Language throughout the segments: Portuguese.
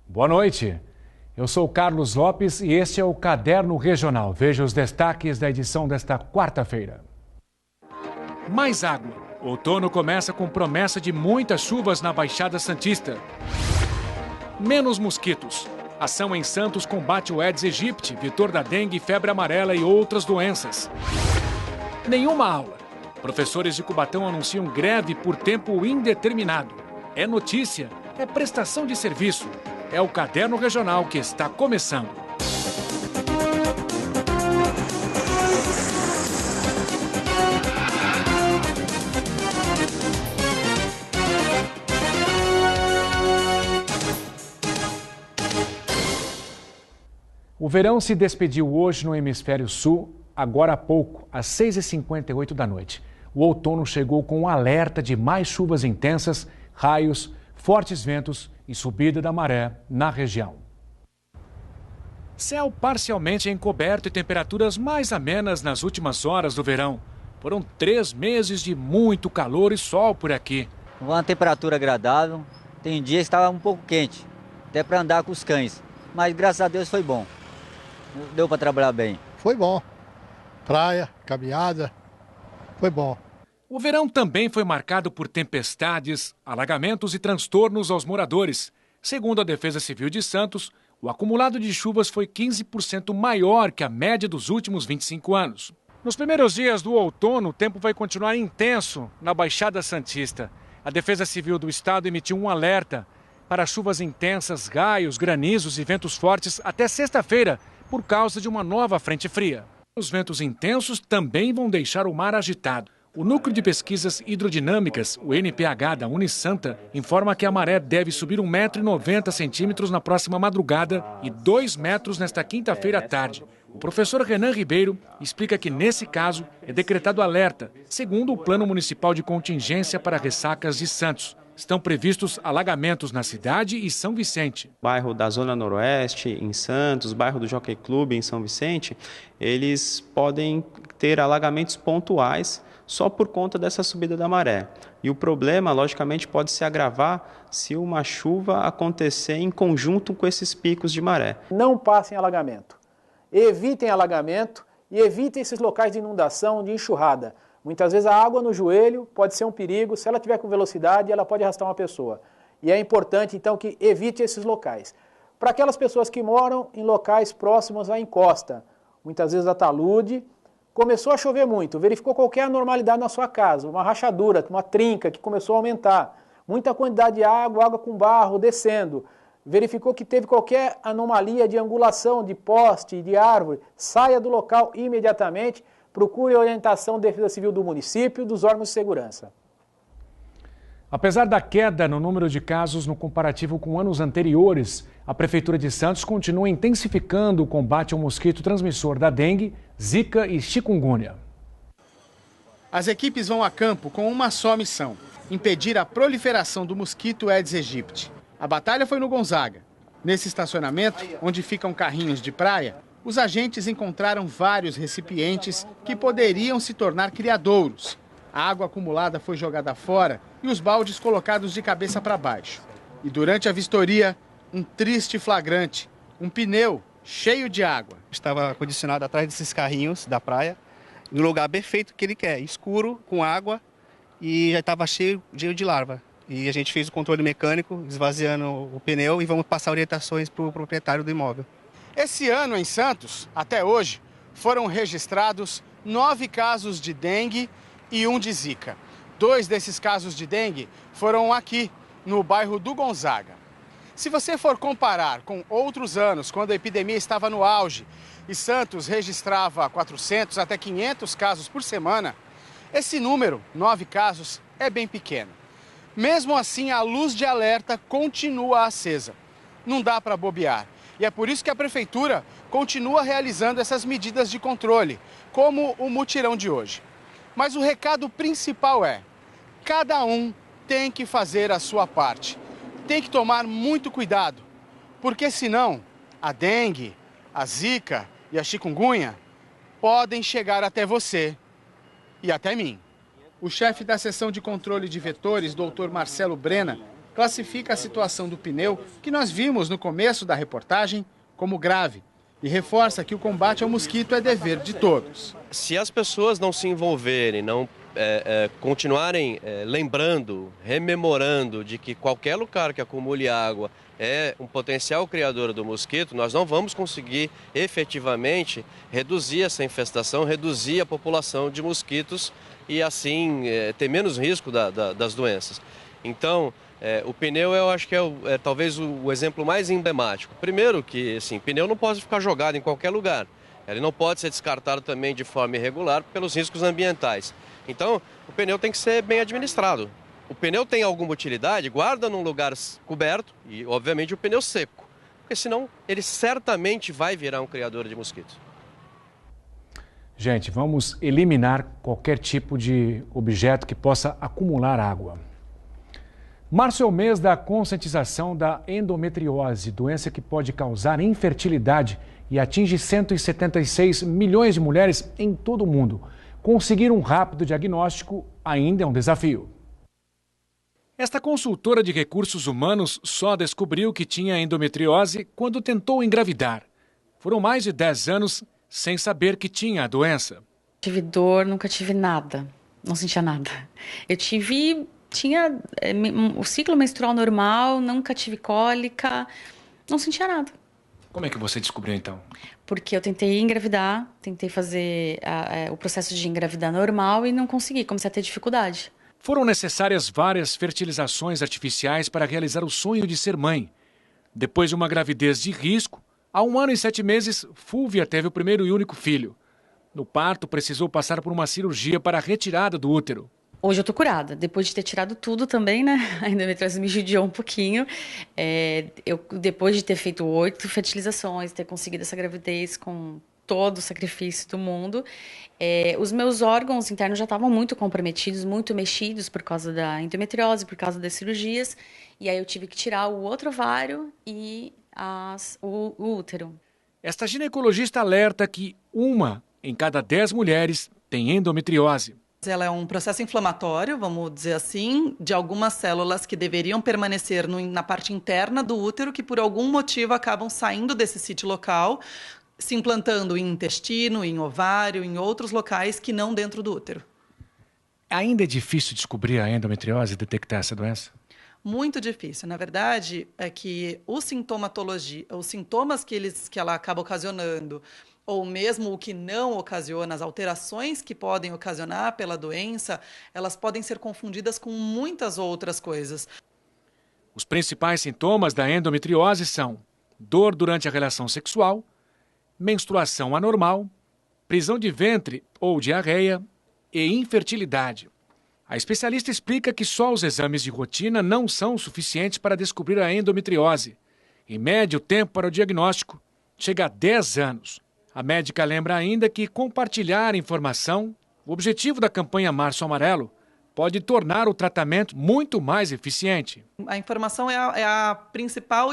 Boa noite. Eu sou Carlos Lopes e este é o Caderno Regional. Veja os destaques da edição desta quarta-feira. Mais água. Outono começa com promessa de muitas chuvas na Baixada Santista. Menos mosquitos. Ação em Santos combate o Aedes aegypti, vetor da dengue, febre amarela e outras doenças. Nenhuma aula. Professores de Cubatão anunciam greve por tempo indeterminado. É notícia, é prestação de serviço. É o Caderno Regional que está começando. O verão se despediu hoje no Hemisfério Sul, agora há pouco, às 6h58 da noite. O outono chegou com um alerta de mais chuvas intensas, raios, fortes ventos e subida da maré na região. Céu parcialmente encoberto e temperaturas mais amenas nas últimas horas do verão. Foram 3 meses de muito calor e sol por aqui. Uma temperatura agradável, tem dias que estava um pouco quente, até para andar com os cães. Mas graças a Deus foi bom, deu para trabalhar bem. Foi bom, praia, caminhada, foi bom. O verão também foi marcado por tempestades, alagamentos e transtornos aos moradores. Segundo a Defesa Civil de Santos, o acumulado de chuvas foi 15% maior que a média dos últimos 25 anos. Nos primeiros dias do outono, o tempo vai continuar intenso na Baixada Santista. A Defesa Civil do Estado emitiu um alerta para chuvas intensas, raios, granizos e ventos fortes até sexta-feira, por causa de uma nova frente fria. Os ventos intensos também vão deixar o mar agitado. O Núcleo de Pesquisas Hidrodinâmicas, o NPH da Unisanta, informa que a maré deve subir 1,90 m na próxima madrugada e 2 metros nesta quinta-feira à tarde. O professor Renan Ribeiro explica que, nesse caso, é decretado alerta, segundo o Plano Municipal de Contingência para Ressacas de Santos. Estão previstos alagamentos na cidade e São Vicente. Bairro da Zona Noroeste, em Santos, bairro do Jockey Club, em São Vicente, eles podem ter alagamentos pontuais só por conta dessa subida da maré. E o problema, logicamente, pode se agravar se uma chuva acontecer em conjunto com esses picos de maré. Não passem alagamento. Evitem alagamento e evitem esses locais de inundação, de enxurrada. Muitas vezes a água no joelho pode ser um perigo, se ela tiver com velocidade, ela pode arrastar uma pessoa. E é importante, então, que evite esses locais. Para aquelas pessoas que moram em locais próximos à encosta, muitas vezes a talude, começou a chover muito, verificou qualquer anormalidade na sua casa, uma rachadura, uma trinca que começou a aumentar, muita quantidade de água, água com barro descendo, verificou que teve qualquer anomalia de angulação de poste, de árvore, saia do local imediatamente, procure a orientação da Defesa Civil do município e dos órgãos de segurança. Apesar da queda no número de casos no comparativo com anos anteriores, a Prefeitura de Santos continua intensificando o combate ao mosquito transmissor da dengue, zika e chikungunya. As equipes vão a campo com uma só missão: impedir a proliferação do mosquito Aedes aegypti. A batalha foi no Gonzaga. Nesse estacionamento, onde ficam carrinhos de praia, os agentes encontraram vários recipientes que poderiam se tornar criadouros. A água acumulada foi jogada fora e os baldes colocados de cabeça para baixo. E durante a vistoria, um triste flagrante: um pneu cheio de água. Estava condicionado atrás desses carrinhos da praia, no lugar perfeito que ele quer, escuro, com água, e já estava cheio de larva. E a gente fez o controle mecânico, esvaziando o pneu, e vamos passar orientações para o proprietário do imóvel. Esse ano, em Santos, até hoje, foram registrados 9 casos de dengue e 1 de zika. 2 desses casos de dengue foram aqui, no bairro do Gonzaga. Se você for comparar com outros anos, quando a epidemia estava no auge e Santos registrava 400 até 500 casos por semana, esse número, 9 casos, é bem pequeno. Mesmo assim, a luz de alerta continua acesa. Não dá para bobear. E é por isso que a Prefeitura continua realizando essas medidas de controle, como o mutirão de hoje. Mas o recado principal é: cada um tem que fazer a sua parte. Tem que tomar muito cuidado, porque senão a dengue, a zika e a chikungunya podem chegar até você e até mim. O chefe da seção de controle de vetores, Dr. Marcelo Brena, classifica a situação do pneu, que nós vimos no começo da reportagem, como grave e reforça que o combate ao mosquito é dever de todos. Se as pessoas não se envolverem, não continuarem lembrando, rememorando de que qualquer lugar que acumule água é um potencial criador do mosquito, nós não vamos conseguir efetivamente reduzir essa infestação, reduzir a população de mosquitos e assim ter menos risco das doenças. Então, o pneu eu acho que é talvez o exemplo mais emblemático. Primeiro que assim, pneu não pode ficar jogado em qualquer lugar. Ele não pode ser descartado também de forma irregular pelos riscos ambientais. Então, o pneu tem que ser bem administrado. O pneu tem alguma utilidade, guarda num lugar coberto e, obviamente, o pneu seco. Porque senão ele certamente vai virar um criador de mosquitos. Gente, vamos eliminar qualquer tipo de objeto que possa acumular água. Março é o mês da conscientização da endometriose, doença que pode causar infertilidade e atinge 176 milhões de mulheres em todo o mundo. Conseguir um rápido diagnóstico ainda é um desafio. Esta consultora de recursos humanos só descobriu que tinha endometriose quando tentou engravidar. Foram mais de 10 anos sem saber que tinha a doença. Tive dor, nunca tive nada, não sentia nada. Tinha o ciclo menstrual normal, nunca tive cólica, não sentia nada. Como é que você descobriu então? Porque eu tentei engravidar, tentei fazer o processo de engravidar normal e não consegui, comecei a ter dificuldade. Foram necessárias várias fertilizações artificiais para realizar o sonho de ser mãe. Depois de uma gravidez de risco, há 1 ano e 7 meses, Fúvia teve o primeiro e único filho. No parto, precisou passar por uma cirurgia para a retirada do útero. Hoje eu tô curada, depois de ter tirado tudo também, né? A endometriose me judiou um pouquinho. Depois de ter feito 8 fertilizações, ter conseguido essa gravidez com todo o sacrifício do mundo, os meus órgãos internos já estavam muito comprometidos, muito mexidos por causa da endometriose, por causa das cirurgias. E aí eu tive que tirar o outro ovário e o útero. Esta ginecologista alerta que 1 em cada 10 mulheres tem endometriose. Ela é um processo inflamatório, vamos dizer assim, de algumas células que deveriam permanecer na parte interna do útero, que por algum motivo acabam saindo desse sítio local, se implantando em intestino, em ovário, em outros locais que não dentro do útero. Ainda é difícil descobrir a endometriose e detectar essa doença? Muito difícil. Na verdade, é que os sintomas que ela acaba ocasionando, ou mesmo o que não ocasiona, as alterações que podem ocasionar pela doença, elas podem ser confundidas com muitas outras coisas. Os principais sintomas da endometriose são dor durante a relação sexual, menstruação anormal, prisão de ventre ou diarreia e infertilidade. A especialista explica que só os exames de rotina não são suficientes para descobrir a endometriose. Em média, o tempo para o diagnóstico chega a 10 anos. A médica lembra ainda que compartilhar informação, o objetivo da campanha Março Amarelo, pode tornar o tratamento muito mais eficiente. A informação é a principal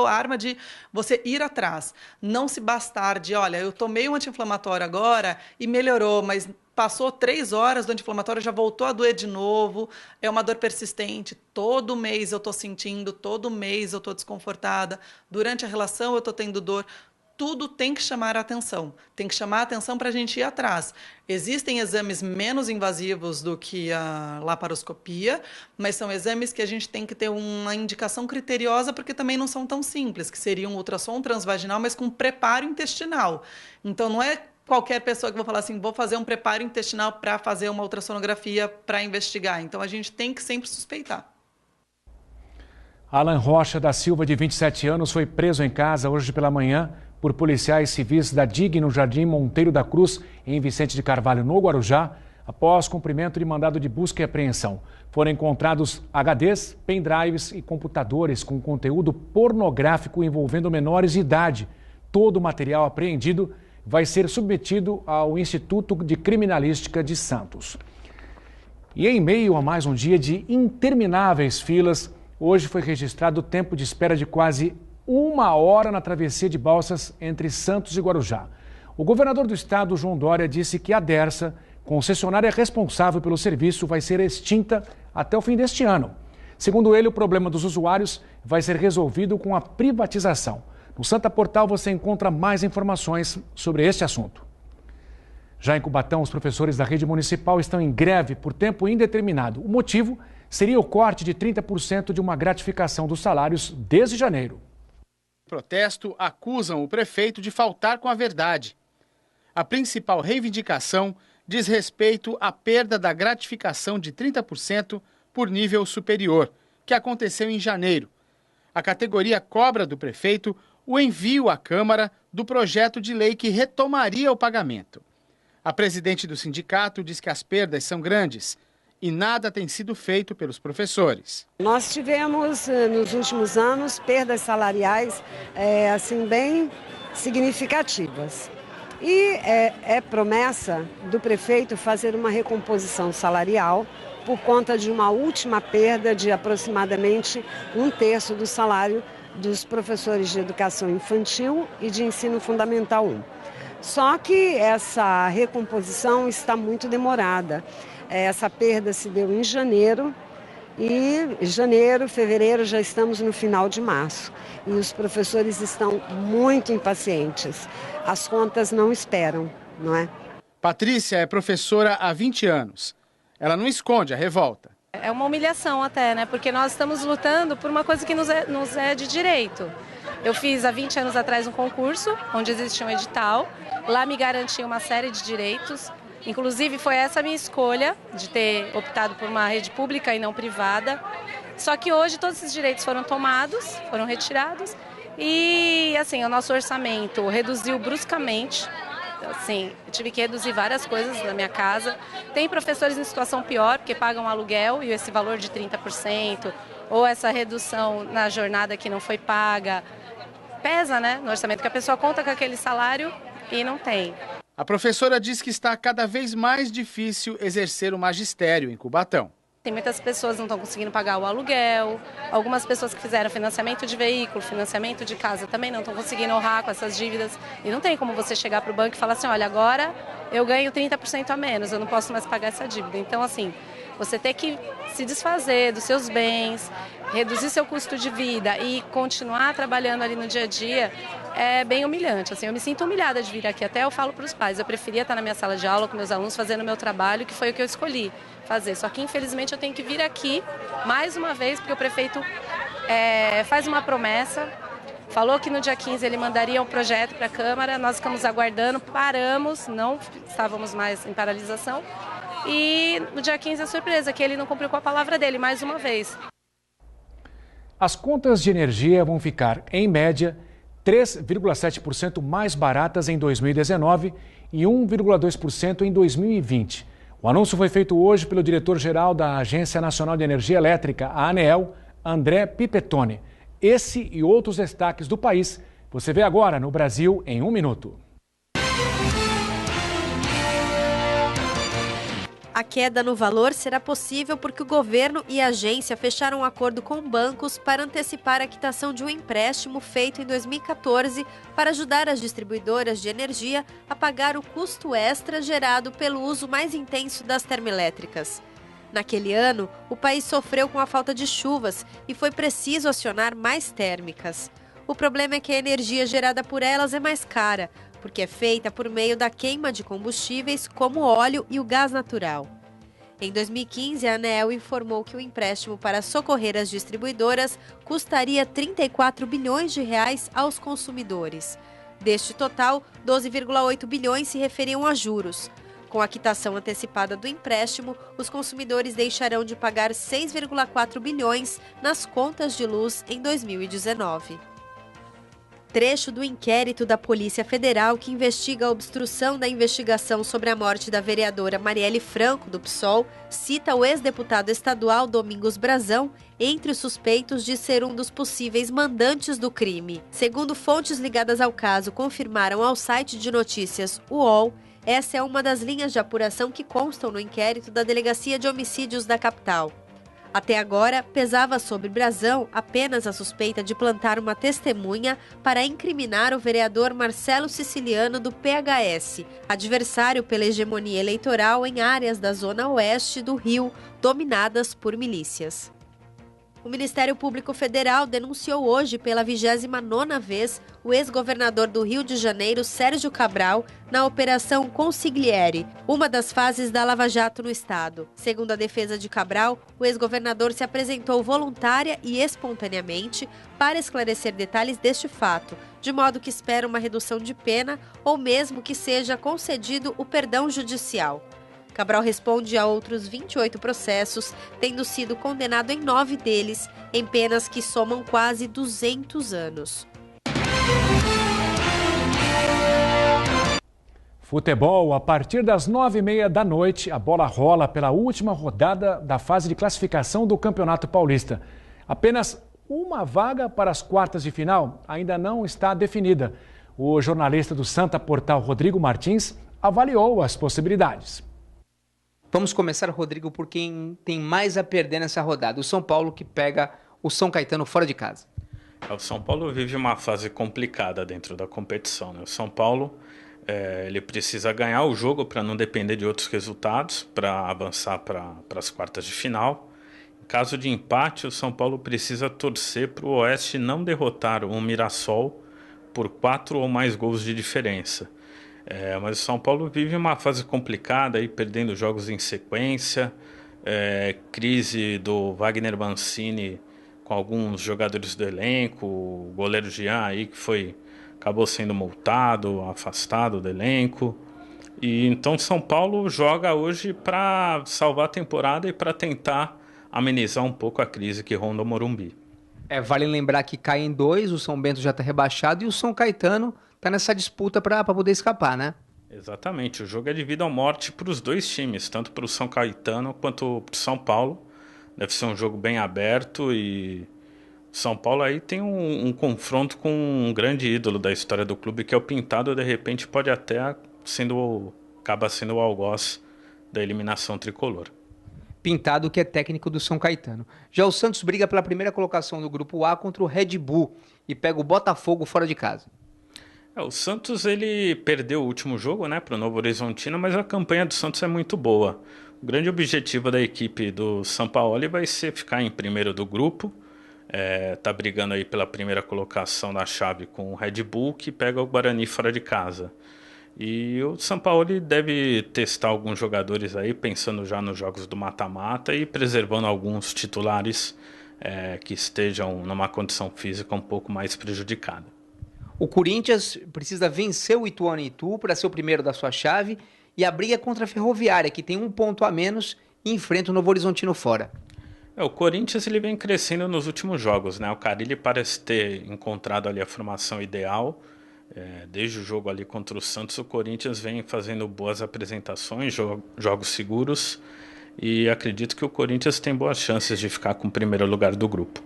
arma de você ir atrás. Não se bastar de, olha, eu tomei um anti-inflamatório agora e melhorou, mas passou 3 horas do anti-inflamatório, já voltou a doer de novo, é uma dor persistente, todo mês eu estou sentindo, todo mês eu estou desconfortada, durante a relação eu estou tendo dor. Tudo tem que chamar a atenção. Tem que chamar a atenção para a gente ir atrás. Existem exames menos invasivos do que a laparoscopia, mas são exames que a gente tem que ter uma indicação criteriosa, porque também não são tão simples, que seria um ultrassom transvaginal, mas com preparo intestinal. Então, não é qualquer pessoa que vai falar assim, vou fazer um preparo intestinal para fazer uma ultrassonografia para investigar. Então, a gente tem que sempre suspeitar. Alan Rocha da Silva, de 27 anos, foi preso em casa hoje pela manhã por policiais civis da DIG no Jardim Monteiro da Cruz, em Vicente de Carvalho, no Guarujá, após cumprimento de mandado de busca e apreensão. Foram encontrados HDs, pendrives e computadores com conteúdo pornográfico envolvendo menores de idade. Todo o material apreendido vai ser submetido ao Instituto de Criminalística de Santos. E em meio a mais um dia de intermináveis filas, hoje foi registrado o tempo de espera de quase 1 hora na travessia de balsas entre Santos e Guarujá. O governador do estado, João Dória, disse que a Dersa, concessionária responsável pelo serviço, vai ser extinta até o fim deste ano. Segundo ele, o problema dos usuários vai ser resolvido com a privatização. No Santa Portal você encontra mais informações sobre este assunto. Já em Cubatão, os professores da rede municipal estão em greve por tempo indeterminado. O motivo seria o corte de 30% de uma gratificação dos salários desde janeiro. O protesto acusam o prefeito de faltar com a verdade. A principal reivindicação diz respeito à perda da gratificação de 30% por nível superior, que aconteceu em janeiro. A categoria cobra do prefeito o envio à Câmara do projeto de lei que retomaria o pagamento. A presidente do sindicato diz que as perdas são grandes e nada tem sido feito pelos professores. Nós tivemos, nos últimos anos, perdas salariais assim, bem significativas. E é promessa do prefeito fazer uma recomposição salarial por conta de uma última perda de aproximadamente 1/3 do salário dos professores de educação infantil e de ensino fundamental 1. Só que essa recomposição está muito demorada. Essa perda se deu em janeiro e janeiro, fevereiro, já estamos no final de março. E os professores estão muito impacientes. As contas não esperam, não é? Patrícia é professora há 20 anos. Ela não esconde a revolta. É uma humilhação até, né? Porque nós estamos lutando por uma coisa que nos é de direito. Eu fiz há 20 anos atrás um concurso, onde existia um edital. Lá me garantia uma série de direitos. Inclusive foi essa a minha escolha, de ter optado por uma rede pública e não privada. Só que hoje todos esses direitos foram tomados, foram retirados. E assim, o nosso orçamento reduziu bruscamente. Assim, eu tive que reduzir várias coisas na minha casa. Tem professores em situação pior, porque pagam aluguel e esse valor de 30%, ou essa redução na jornada que não foi paga, pesa, né, no orçamento, que a pessoa conta com aquele salário e não tem. A professora diz que está cada vez mais difícil exercer o magistério em Cubatão. Tem muitas pessoas que não estão conseguindo pagar o aluguel, algumas pessoas que fizeram financiamento de veículo, financiamento de casa também não estão conseguindo honrar com essas dívidas. E não tem como você chegar para o banco e falar assim, olha, agora eu ganho 30% a menos, eu não posso mais pagar essa dívida. Então, assim, você ter que se desfazer dos seus bens, reduzir seu custo de vida e continuar trabalhando ali no dia a dia é bem humilhante. Assim, eu me sinto humilhada de vir aqui, até eu falo para os pais, eu preferia estar na minha sala de aula com meus alunos fazendo o meu trabalho, que foi o que eu escolhi fazer. Só que, infelizmente, eu tenho que vir aqui mais uma vez, porque o prefeito faz uma promessa, falou que no dia 15 ele mandaria um projeto para a Câmara, nós ficamos aguardando, paramos, não estávamos mais em paralisação, e no dia 15 a surpresa, que ele não cumpriu com a palavra dele, mais uma vez. As contas de energia vão ficar, em média, 3,7% mais baratas em 2019 e 1,2% em 2020. O anúncio foi feito hoje pelo diretor-geral da Agência Nacional de Energia Elétrica, a ANEEL, André Pipetone. Esse e outros destaques do país você vê agora no Brasil em 1 minuto. A queda no valor será possível porque o governo e a agência fecharam um acordo com bancos para antecipar a quitação de um empréstimo feito em 2014 para ajudar as distribuidoras de energia a pagar o custo extra gerado pelo uso mais intenso das termoelétricas. Naquele ano, o país sofreu com a falta de chuvas e foi preciso acionar mais térmicas. O problema é que a energia gerada por elas é mais cara, porque é feita por meio da queima de combustíveis como o óleo e o gás natural. Em 2015, a ANEEL informou que o empréstimo para socorrer as distribuidoras custaria 34 bilhões de reais aos consumidores. Deste total, 12,8 bilhões se referiam a juros. Com a quitação antecipada do empréstimo, os consumidores deixarão de pagar 6,4 bilhões nas contas de luz em 2019. Trecho do inquérito da Polícia Federal que investiga a obstrução da investigação sobre a morte da vereadora Marielle Franco, do PSOL, cita o ex-deputado estadual Domingos Brazão entre os suspeitos de ser um dos possíveis mandantes do crime. Segundo fontes ligadas ao caso confirmaram ao site de notícias UOL, essa é uma das linhas de apuração que constam no inquérito da Delegacia de Homicídios da capital. Até agora, pesava sobre Brazão apenas a suspeita de plantar uma testemunha para incriminar o vereador Marcelo Siciliano do PHS, adversário pela hegemonia eleitoral em áreas da zona oeste do Rio, dominadas por milícias. O Ministério Público Federal denunciou hoje pela 29ª vez o ex-governador do Rio de Janeiro, Sérgio Cabral, na Operação Consigliere, uma das fases da Lava Jato no estado. Segundo a defesa de Cabral, o ex-governador se apresentou voluntária e espontaneamente para esclarecer detalhes deste fato, de modo que espera uma redução de pena ou mesmo que seja concedido o perdão judicial. Cabral responde a outros 28 processos, tendo sido condenado em 9 deles, em penas que somam quase 200 anos. Futebol, a partir das 9h30 da noite, a bola rola pela última rodada da fase de classificação do Campeonato Paulista. Apenas uma vaga para as quartas de final ainda não está definida. O jornalista do Santa Portal, Rodrigo Martins, avaliou as possibilidades. Vamos começar, Rodrigo, por quem tem mais a perder nessa rodada. O São Paulo, que pega o São Caetano fora de casa. O São Paulo vive uma fase complicada dentro da competição, né? O São Paulo ele precisa ganhar o jogo para não depender de outros resultados, para avançar para as quartas de final. Em caso de empate, o São Paulo precisa torcer para o Oeste não derrotar o Mirassol por 4 ou mais gols de diferença. Mas o São Paulo vive uma fase complicada, aí, perdendo jogos em sequência, crise do Wagner Mancini com alguns jogadores do elenco, o goleiro Jean aí que acabou sendo multado, afastado do elenco. E então São Paulo joga hoje para salvar a temporada e para tentar amenizar um pouco a crise que ronda o Morumbi. Vale lembrar que cai em 2, o São Bento já está rebaixado e o São Caetano está nessa disputa para poder escapar, né? Exatamente, o jogo é de vida ou morte para os dois times, tanto para o São Caetano quanto para o São Paulo. Deve ser um jogo bem aberto e o São Paulo aí tem um confronto com um grande ídolo da história do clube, que é o Pintado. De repente pode até acaba sendo o algoz da eliminação tricolor. Pintado, que é técnico do São Caetano. Já o Santos briga pela primeira colocação do Grupo A contra o Red Bull e pega o Botafogo fora de casa. O Santos ele perdeu o último jogo, né, para o Novo Horizontino, mas a campanha do Santos é muito boa. O grande objetivo da equipe do Sampaoli vai ser ficar em primeiro do grupo. Tá brigando aí pela primeira colocação da chave com o Red Bull, que pega o Guarani fora de casa. E o Sampaoli deve testar alguns jogadores aí, pensando já nos jogos do mata-mata e preservando alguns titulares que estejam numa condição física um pouco mais prejudicada. O Corinthians precisa vencer o Ituano e Itu para ser o primeiro da sua chave, e a briga contra a Ferroviária, que tem 1 ponto a menos e enfrenta o Novo Horizontino fora. O Corinthians ele vem crescendo nos últimos jogos, né? O Carille parece ter encontrado ali a formação ideal. Desde o jogo ali contra o Santos, o Corinthians vem fazendo boas apresentações, jogos seguros, e acredito que o Corinthians tem boas chances de ficar com o primeiro lugar do grupo.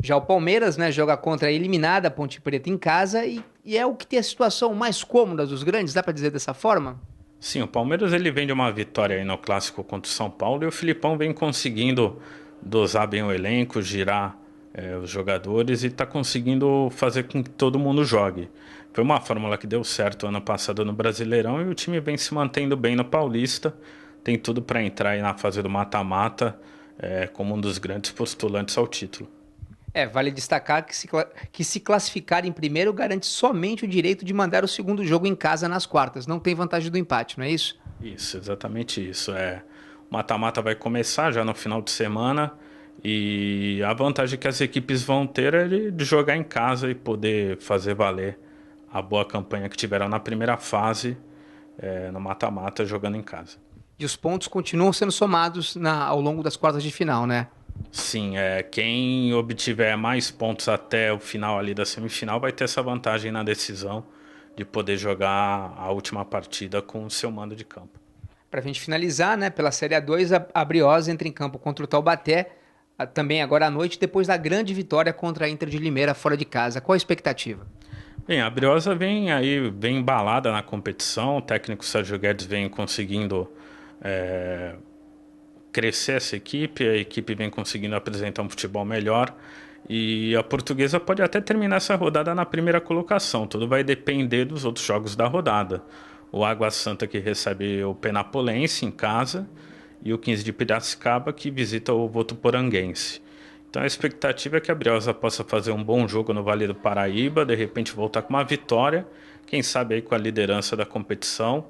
Já o Palmeiras, né, joga contra a eliminada Ponte Preta em casa e é o que tem a situação mais cômoda dos grandes, dá para dizer dessa forma? Sim, o Palmeiras ele vem de uma vitória aí no Clássico contra o São Paulo e o Filipão vem conseguindo dosar bem o elenco, girar os jogadores e está conseguindo fazer com que todo mundo jogue. Foi uma fórmula que deu certo ano passado no Brasileirão e o time vem se mantendo bem no Paulista. Tem tudo para entrar aí na fase do mata-mata como um dos grandes postulantes ao título. Vale destacar que se classificar em primeiro garante somente o direito de mandar o segundo jogo em casa nas quartas. Não tem vantagem do empate, não é isso? Isso, exatamente isso. O mata-mata vai começar já no final de semana e a vantagem que as equipes vão ter é de jogar em casa e poder fazer valer a boa campanha que tiveram na primeira fase no mata-mata jogando em casa. E os pontos continuam sendo somados ao longo das quartas de final, né? Sim, quem obtiver mais pontos até o final ali da semifinal vai ter essa vantagem na decisão de poder jogar a última partida com o seu mando de campo. Para a gente finalizar, né, pela Série A2, a Briosa entra em campo contra o Taubaté, também agora à noite, depois da grande vitória contra a Inter de Limeira fora de casa. Qual a expectativa? Bem, a Briosa vem embalada na competição, o técnico Sérgio Guedes vem conseguindo crescer essa equipe, a equipe vem conseguindo apresentar um futebol melhor e a Portuguesa pode até terminar essa rodada na primeira colocação, tudo vai depender dos outros jogos da rodada. O Água Santa que recebe o Penapolense em casa e o 15 de Piracicaba que visita o Votuporanguense. Então a expectativa é que a Briosa possa fazer um bom jogo no Vale do Paraíba, de repente voltar com uma vitória, quem sabe aí com a liderança da competição.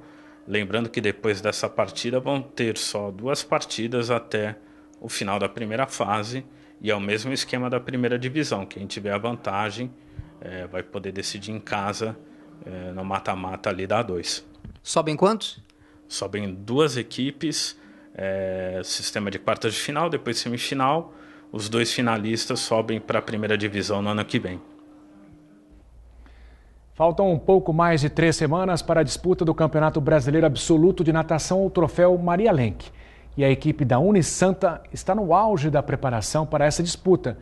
Lembrando que depois dessa partida vão ter só 2 partidas até o final da primeira fase, e é o mesmo esquema da primeira divisão. Quem tiver a vantagem vai poder decidir em casa no mata-mata ali da A2. Sobem quantos? Sobem 2 equipes, sistema de quartas de final, depois semifinal. Os 2 finalistas sobem para a primeira divisão no ano que vem. Faltam um pouco mais de 3 semanas para a disputa do Campeonato Brasileiro Absoluto de Natação, o troféu Maria Lenk. E a equipe da Unisanta está no auge da preparação para essa disputa.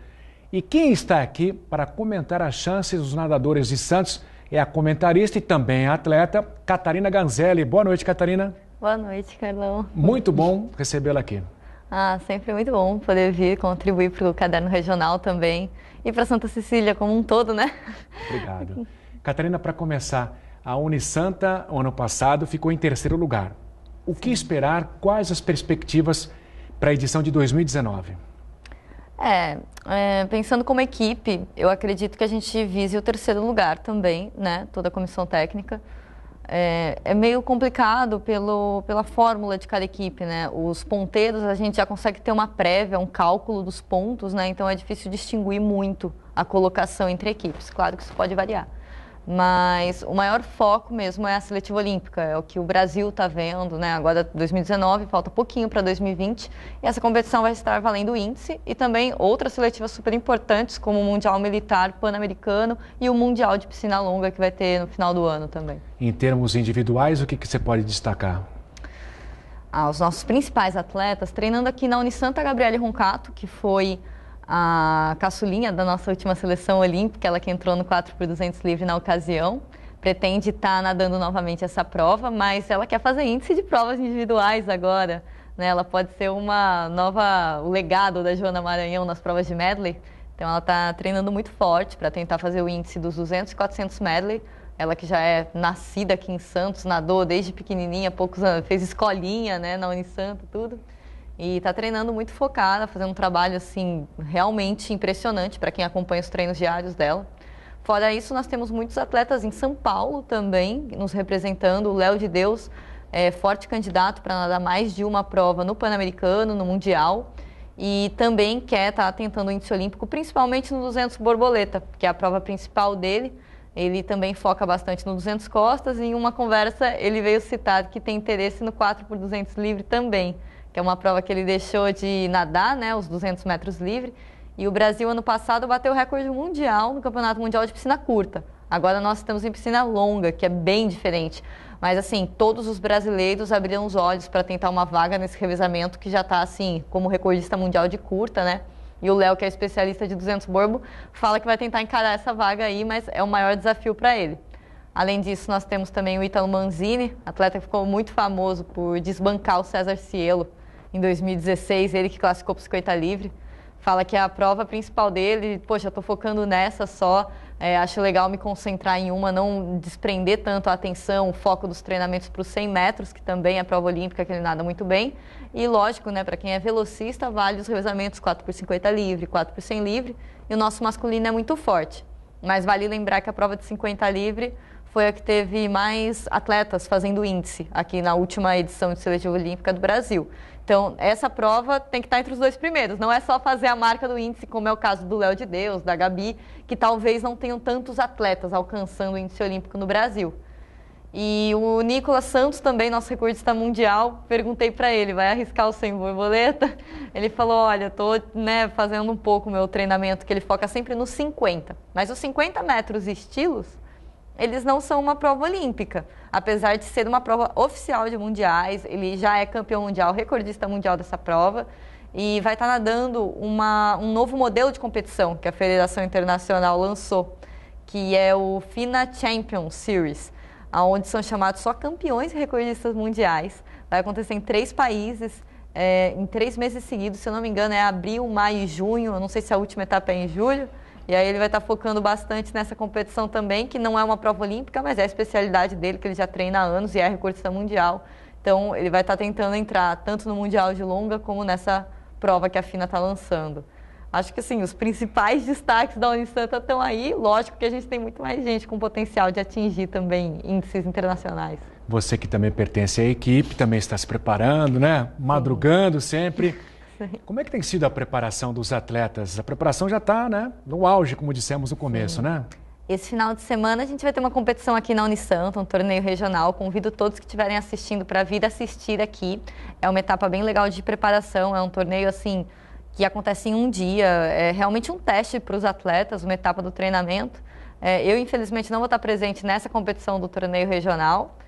E quem está aqui para comentar as chances dos nadadores de Santos é a comentarista e também a atleta Catarina Ganzelli. Boa noite, Catarina. Boa noite, Carlão. Muito bom recebê-la aqui. Sempre muito bom poder vir contribuir para o Caderno Regional também e para Santa Cecília como um todo, né? Obrigado. Catarina, para começar, a Unisanta, o ano passado, ficou em 3º lugar. O que esperar? Quais as perspectivas para a edição de 2019? Pensando como equipe, eu acredito que a gente vise o 3º lugar também, né? Toda a comissão técnica. É meio complicado pela fórmula de cada equipe, né? Os ponteiros, a gente já consegue ter uma prévia, um cálculo dos pontos, né? Então é difícil distinguir muito a colocação entre equipes. Claro que isso pode variar. Mas o maior foco mesmo é a seletiva olímpica, é o que o Brasil está vendo, né? Agora 2019, falta pouquinho para 2020, e essa competição vai estar valendo o índice e também outras seletivas super importantes, como o Mundial Militar Pan-Americano e o Mundial de Piscina Longa, que vai ter no final do ano também. Em termos individuais, o que você pode destacar? Os nossos principais atletas, treinando aqui na Unisanta, a Gabriele Roncato, que foi a caçulinha da nossa última seleção olímpica, ela que entrou no 4x200 livre na ocasião, pretende estar nadando novamente essa prova, mas ela quer fazer índice de provas individuais agora, né? Ela pode ser o legado da Joana Maranhão nas provas de medley, então ela está treinando muito forte para tentar fazer o índice dos 200 e 400 medley. Ela que já é nascida aqui em Santos, nadou desde pequenininha, poucos anos, fez escolinha, né, na Unisanta, tudo. E está treinando muito focada, fazendo um trabalho assim realmente impressionante para quem acompanha os treinos diários dela. Fora isso, nós temos muitos atletas em São Paulo também nos representando. O Léo de Deus é forte candidato para nadar mais de uma prova no Pan-Americano, no Mundial. E também quer estar tentando o índice olímpico, principalmente no 200 borboleta, que é a prova principal dele. Ele também foca bastante no 200 costas e em uma conversa ele veio citar que tem interesse no 4x200 livre também, que é uma prova que ele deixou de nadar, né, os 200 metros livre. E o Brasil, ano passado, bateu o recorde mundial no Campeonato Mundial de Piscina Curta. Agora nós estamos em piscina longa, que é bem diferente. Mas, assim, todos os brasileiros abriram os olhos para tentar uma vaga nesse revezamento, que já está, assim, como recordista mundial de curta, né? E o Léo, que é especialista de 200 borbo, fala que vai tentar encarar essa vaga aí, mas é o maior desafio para ele. Além disso, nós temos também o Ítalo Manzini, atleta que ficou muito famoso por desbancar o César Cielo em 2016, ele que classificou para o 50 livre. Fala que é a prova principal dele, poxa, eu estou focando nessa só, acho legal me concentrar em uma, não desprender tanto a atenção, o foco dos treinamentos para os 100 metros, que também é a prova olímpica, que ele nada muito bem. E lógico, né, para quem é velocista, vale os revezamentos 4x50 livre, 4x100 livre, e o nosso masculino é muito forte. Mas vale lembrar que a prova de 50 livre foi a que teve mais atletas fazendo índice aqui na última edição de seletiva olímpica do Brasil. Então, essa prova tem que estar entre os 2 primeiros. Não é só fazer a marca do índice, como é o caso do Léo de Deus, da Gabi, que talvez não tenham tantos atletas alcançando o índice olímpico no Brasil. E o Nicolas Santos também, nosso recordista mundial, perguntei para ele, vai arriscar o 100 borboleta? Ele falou, olha, estou fazendo um pouco o meu treinamento, que ele foca sempre nos 50. Mas os 50 metros estilos, eles não são uma prova olímpica, apesar de ser uma prova oficial de mundiais. Ele já é campeão mundial, recordista mundial dessa prova, e vai estar nadando um novo modelo de competição que a Federação Internacional lançou, que é o FINA Champion Series, onde são chamados só campeões e recordistas mundiais. Vai acontecer em 3 países, em 3 meses seguidos, se eu não me engano é abril, maio e junho, eu não sei se a última etapa é em julho. E aí ele vai estar focando bastante nessa competição também, que não é uma prova olímpica, mas é a especialidade dele, que ele já treina há anos e é recordista mundial. Então ele vai estar tentando entrar tanto no Mundial de Longa como nessa prova que a FINA está lançando. acho que assim, os principais destaques da Unisanta estão aí. Lógico que a gente tem muito mais gente com potencial de atingir também índices internacionais. Você que também pertence à equipe, também está se preparando, né? Madrugando sempre. Sim. Como é que tem sido a preparação dos atletas? A preparação já está, né, no auge, como dissemos no começo, né? Esse final de semana a gente vai ter uma competição aqui na Unisanta, um torneio regional. Convido todos que estiverem assistindo para vir assistir aqui. É uma etapa bem legal de preparação, é um torneio assim que acontece em um dia. É realmente um teste para os atletas, uma etapa do treinamento. Eu, infelizmente, não vou estar presente nessa competição do torneio regional,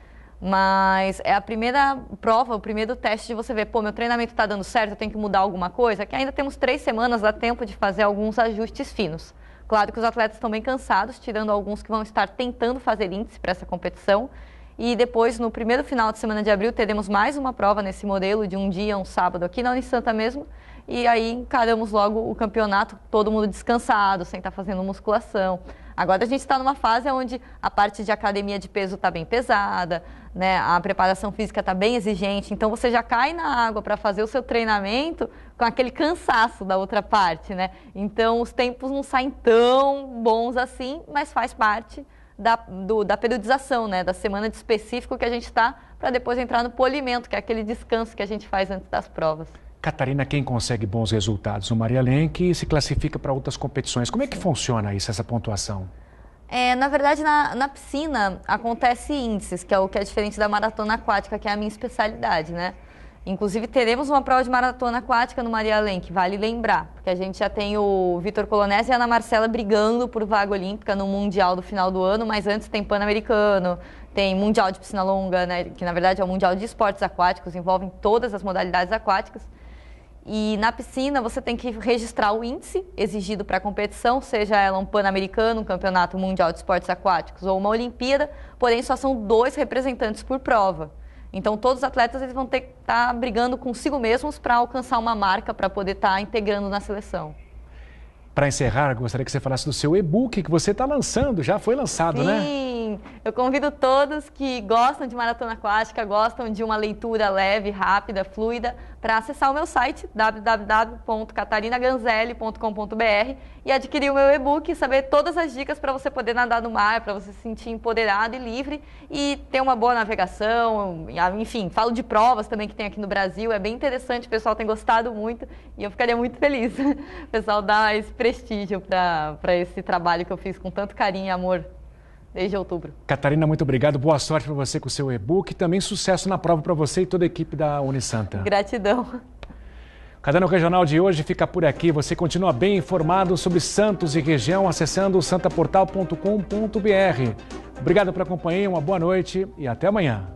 mas é a primeira prova, o primeiro teste de você ver, pô, meu treinamento está dando certo, eu tenho que mudar alguma coisa, que ainda temos 3 semanas, dá tempo de fazer alguns ajustes finos. Claro que os atletas estão bem cansados, tirando alguns que vão estar tentando fazer índice para essa competição. E depois, no primeiro final de semana de abril, teremos mais uma prova nesse modelo de um dia, um sábado, aqui na Unisanta mesmo. E aí encaramos logo o campeonato, todo mundo descansado, sem estar fazendo musculação. Agora a gente está numa fase onde a parte de academia de peso está bem pesada, né? A preparação física está bem exigente, então você já cai na água para fazer o seu treinamento com aquele cansaço da outra parte, né? Então os tempos não saem tão bons assim, mas faz parte da periodização, né? Da semana de específico que a gente está, para depois entrar no polimento, que é aquele descanso que a gente faz antes das provas. Catarina, quem consegue bons resultados? O Maria Lenk se classifica para outras competições. Como é que funciona isso, essa pontuação? Na verdade, na piscina acontece índices, que é o que é diferente da maratona aquática, que é a minha especialidade, né? Inclusive, teremos uma prova de maratona aquática no Maria Lenk, vale lembrar, porque a gente já tem o Vitor Colonese e a Ana Marcela brigando por vaga olímpica no Mundial do final do ano, mas antes tem Pan-Americano, tem Mundial de Piscina Longa, né, que na verdade é o Mundial de Esportes Aquáticos, envolvem todas as modalidades aquáticas. E na piscina você tem que registrar o índice exigido para a competição, seja ela um Pan-Americano, um Campeonato Mundial de Esportes Aquáticos ou uma Olimpíada, porém só são 2 representantes por prova. Então todos os atletas eles vão ter que estar brigando consigo mesmos para alcançar uma marca para poder estar integrando na seleção. Para encerrar, gostaria que você falasse do seu e-book que você está lançando, já foi lançado, né? Sim, eu convido todos que gostam de maratona aquática, gostam de uma leitura leve, rápida, fluida, para acessar o meu site www.catarinaganzelli.com.br e adquirir o meu e-book e saber todas as dicas para você poder nadar no mar, para você se sentir empoderado e livre e ter uma boa navegação. Enfim, falo de provas também que tem aqui no Brasil, é bem interessante, o pessoal tem gostado muito e eu ficaria muito feliz. O pessoal dá esse prestígio para esse trabalho que eu fiz com tanto carinho e amor desde outubro. Catarina, muito obrigado. Boa sorte para você com o seu e-book. Também sucesso na prova para você e toda a equipe da Unisanta. Gratidão. O Caderno Regional de hoje fica por aqui. Você continua bem informado sobre Santos e região acessando santaportal.com.br. Obrigado pela companhia, uma boa noite e até amanhã.